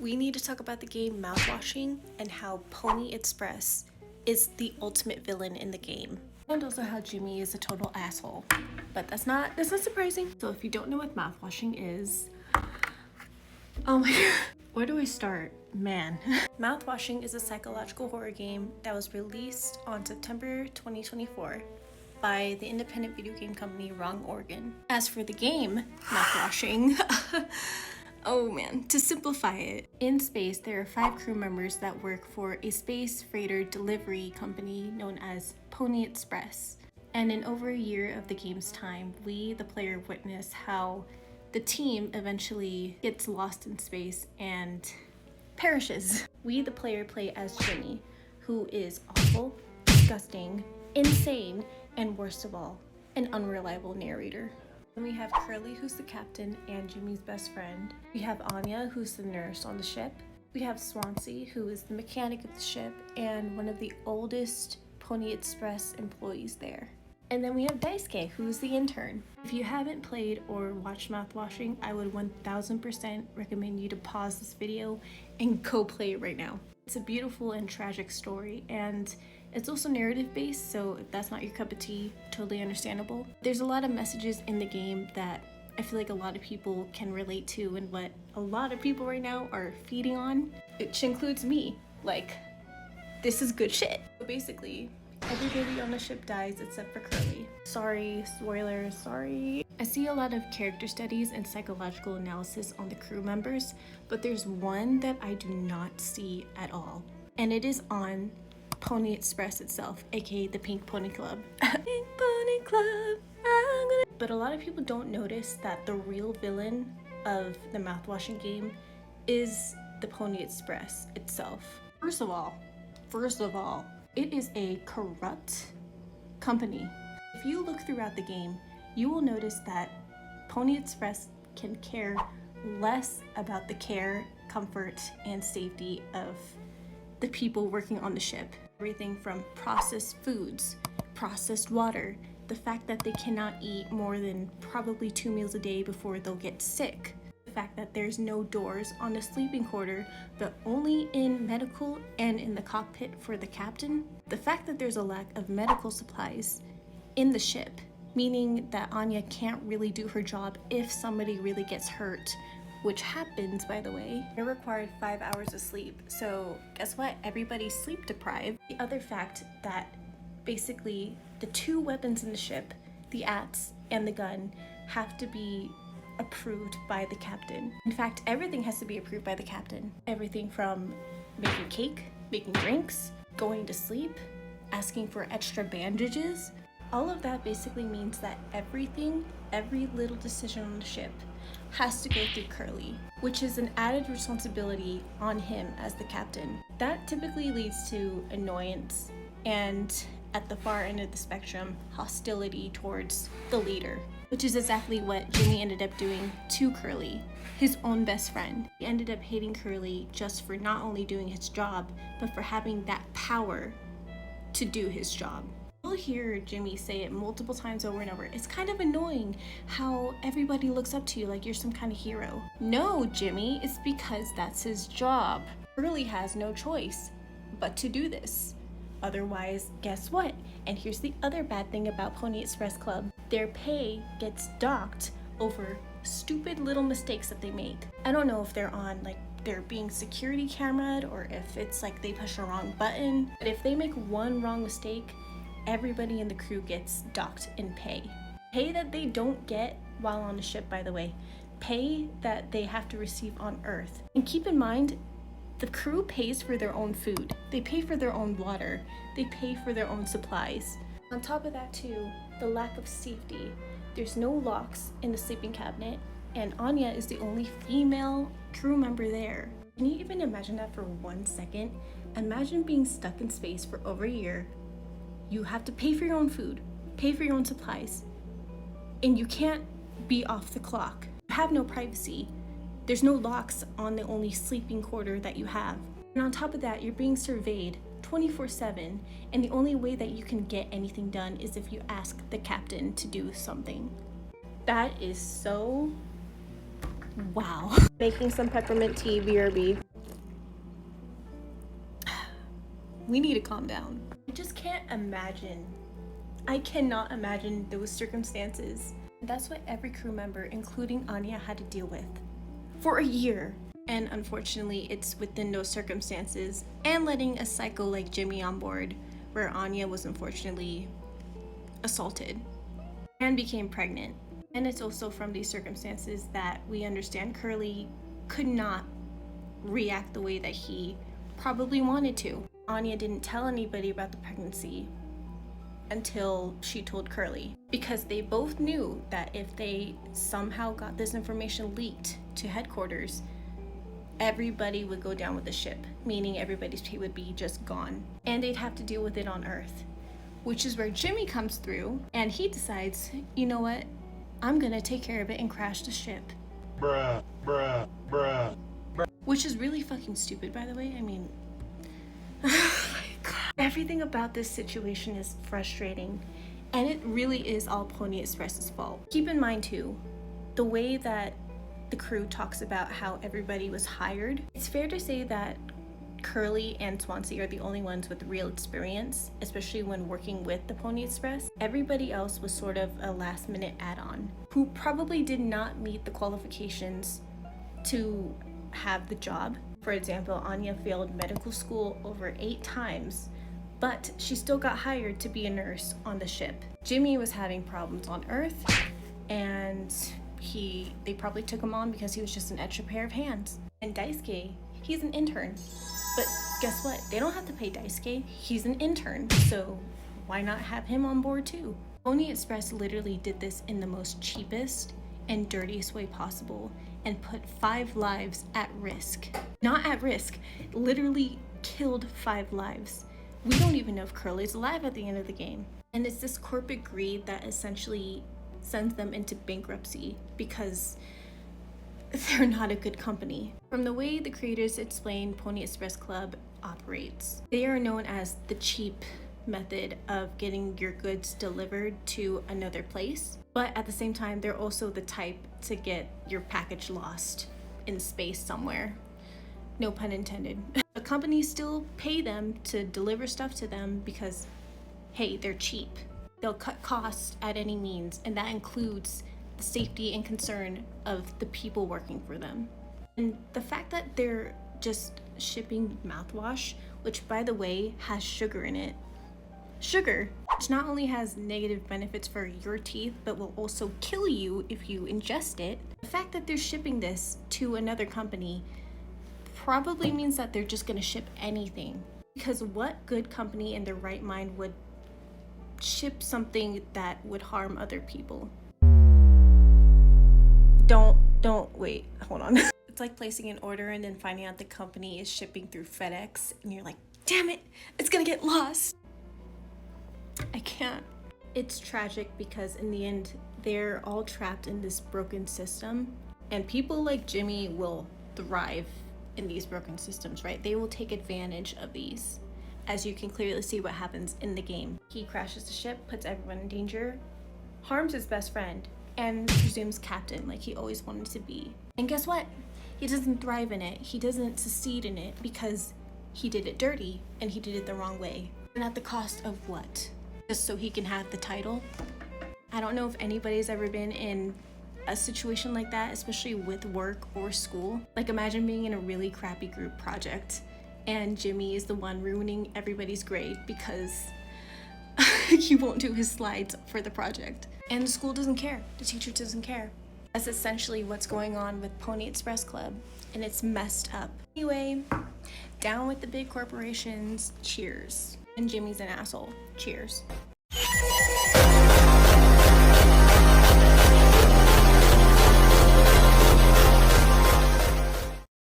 We need to talk about the game Mouthwashing and how Pony Express is the ultimate villain in the game. And also how Jimmy is a total asshole. But that's not surprising. So if you don't know what Mouthwashing is, oh my god, where do I start? Man. Mouthwashing is a psychological horror game that was released on September 2024 by the independent video game company Wrong Organ. As for the game, Mouthwashing, oh man, to simplify it, in space there are 5 crew members that work for a space freighter delivery company known as Pony Express. And in over a year of the game's time, we, the player, witness how the team eventually gets lost in space and perishes. We, the player, play as Jimmy, who is awful, disgusting, insane, and worst of all, an unreliable narrator. Then we have Curly, who's the captain and Jimmy's best friend. We have Anya, who's the nurse on the ship. We have Swansea, who is the mechanic of the ship and one of the oldest Pony Express employees there. And then we have Daisuke, who's the intern. If you haven't played or watched Mouthwashing, I would 1000% recommend you to pause this video and go play it right now. It's a beautiful and tragic story, and it's also narrative based, so if that's not your cup of tea, totally understandable. There's a lot of messages in the game that I feel like a lot of people can relate to and what a lot of people right now are feeding on, which includes me. Like, this is good shit. So basically, everybody on the ship dies except for Curly. Sorry, spoilers, sorry. I see a lot of character studies and psychological analysis on the crew members, but there's one that I do not see at all. And it is on Pony Express itself, aka the Pink Pony Club. Pink Pony Club, But a lot of people don't notice that the real villain of the Mouthwashing game is the Pony Express itself. First of all, it is a corrupt company. If you look throughout the game, you will notice that Pony Express can care less about the care, comfort, and safety of the people working on the ship. Everything from processed foods, processed water, the fact that they cannot eat more than probably 2 meals a day before they'll get sick. The fact that there's no doors on the sleeping quarter, but only in medical and in the cockpit for the captain. The fact that there's a lack of medical supplies in the ship, meaning that Anya can't really do her job if somebody really gets hurt, which happens, by the way. They're required 5 hours of sleep, so guess what? Everybody's sleep deprived. The other fact that basically the 2 weapons in the ship, the axe and the gun, have to be approved by the captain. In fact, everything has to be approved by the captain. Everything from making cake, making drinks, going to sleep, asking for extra bandages. All of that basically means that everything, every little decision on the ship has to go through Curly, which is an added responsibility on him as the captain. That typically leads to annoyance and, at the far end of the spectrum, hostility towards the leader, which is exactly what Jimmy ended up doing to Curly, his own best friend. He ended up hating Curly just for not only doing his job, but for having that power to do his job. You'll hear Jimmy say it multiple times over and over. It's kind of annoying how everybody looks up to you like you're some kind of hero. No, Jimmy, it's because that's his job. Curly has no choice but to do this. Otherwise, guess what? And here's the other bad thing about Pony Express Club. Their pay gets docked over stupid little mistakes that they make. I don't know if they're on, like, they're being security cameraed or if it's like they push a wrong button. But if they make one wrong mistake, everybody in the crew gets docked in pay. Pay that they don't get while on the ship, by the way. Pay that they have to receive on Earth. And keep in mind, the crew pays for their own food. They pay for their own water. They pay for their own supplies. On top of that too, the lack of safety. There's no locks in the sleeping cabinet, and Anya is the only female crew member there. Can you even imagine that for 1 second? Imagine being stuck in space for over a year. You have to pay for your own food, pay for your own supplies, and you can't be off the clock. You have no privacy. There's no locks on the only sleeping quarter that you have. And on top of that, you're being surveyed 24/7, and the only way that you can get anything done is if you ask the captain to do something. That is so wow. Making some peppermint tea, BRB. we need to calm down. I just can't imagine. I cannot imagine those circumstances. That's what every crew member, including Anya, had to deal with for a year. And unfortunately, it's within those circumstances and letting a psycho like Jimmy on board, where Anya was unfortunately assaulted and became pregnant. And it's also from these circumstances that we understand Curly could not react the way that he probably wanted to. Anya didn't tell anybody about the pregnancy until she told Curly, because they both knew that if they somehow got this information leaked to headquarters, everybody would go down with the ship, meaning everybody's pay would be just gone, and they'd have to deal with it on Earth, which is where Jimmy comes through and he decides, you know what, I'm gonna take care of it and crash the ship. Bruh, bruh, bruh. Which is really fucking stupid, by the way. I mean, oh my God. Everything about this situation is frustrating, and it really is all Pony Express's fault. Keep in mind too, the way that the crew talks about how everybody was hired, it's fair to say that Curly and Swansea are the only ones with real experience, especially when working with the Pony Express. Everybody else was sort of a last minute add-on who probably did not meet the qualifications to have the job. For example, Anya failed medical school over 8 times, but she still got hired to be a nurse on the ship. Jimmy was having problems on Earth, and they probably took him on because he was just an extra pair of hands. And Daisuke, he's an intern. But guess what? They don't have to pay Daisuke. He's an intern, so why not have him on board too? Pony Express literally did this in the most cheapest and dirtiest way possible and put 5 lives at risk. Not at risk, literally killed 5 lives. We don't even know if Curly's alive at the end of the game. And it's this corporate greed that essentially sends them into bankruptcy because they're not a good company. From the way the creators explain Pony Express Club operates, they are known as the cheap method of getting your goods delivered to another place, but at the same time they're also the type to get your package lost in space somewhere. No pun intended. The companies still pay them to deliver stuff to them because, hey, they're cheap. They'll cut costs at any means, and that includes the safety and concern of the people working for them. And the fact that they're just shipping mouthwash, which by the way has sugar in it, which not only has negative benefits for your teeth but will also kill you if you ingest it. The fact that they're shipping this to another company probably means that they're just gonna ship anything, because what good company in their right mind would ship something that would harm other people? Don't wait, hold on. It's like placing an order and then finding out the company is shipping through FedEx and you're like, damn it, it's gonna get lost. I can't. It's tragic because in the end, they're all trapped in this broken system, and people like Jimmy will thrive in these broken systems, right? They will take advantage of these. As you can clearly see what happens in the game. He crashes the ship, puts everyone in danger, harms his best friend, and presumes captain like he always wanted to be. And guess what? He doesn't thrive in it. He doesn't succeed in it because he did it dirty and he did it the wrong way. And at the cost of what? Just so he can have the title? I don't know if anybody's ever been in a situation like that, especially with work or school. Like imagine being in a really crappy group project and Jimmy is the one ruining everybody's grade because he won't do his slides for the project. And the school doesn't care. The teacher doesn't care. That's essentially what's going on with Pony Express Club, and it's messed up. Anyway, down with the big corporations. Cheers. And Jimmy's an asshole. Cheers.